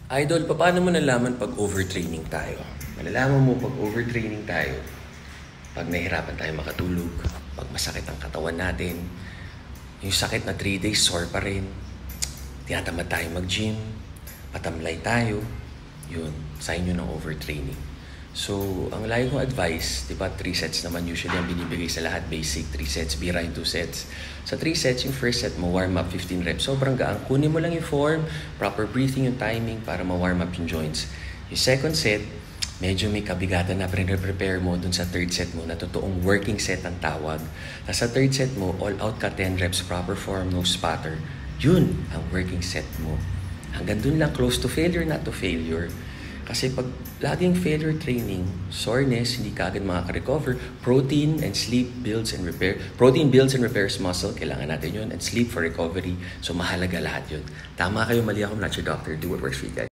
Idol, paano mo nalaman pag overtraining tayo? Malalaman mo pag overtraining tayo, pag nahihirapan tayo makatulog, pag masakit ang katawan natin, yung sakit na 3 days sore pa rin, tinatamad tayo mag-gym, patamlay tayo, yun, sign yun ng overtraining. So, ang lagi kong advice, di ba, 3 sets naman usually ang binibigay sa lahat, basic, 3 sets, bira yung 2 sets. Sa 3 sets, yung first set mo, warm up 15 reps. Sobrang gaan. Kunin mo lang yung form, proper breathing, yung timing para ma-warm up yung joints. Yung second set, medyo may kabigatan na prepare mo dun sa third set mo na totoong working set ang tawag. Sa third set mo, all out ka 10 reps, proper form, no spatter. Yun ang working set mo. Hanggang dun lang, close to failure, not to failure. Kasi pag laging failure training, soreness, hindi ka agad makaka-recover, protein and sleep builds and repair. Protein builds and repairs muscle, kailangan natin yun, and sleep for recovery. So mahalaga lahat yun. Tama kayo, mali ako, I'm not your doctor. Do what works for you guys.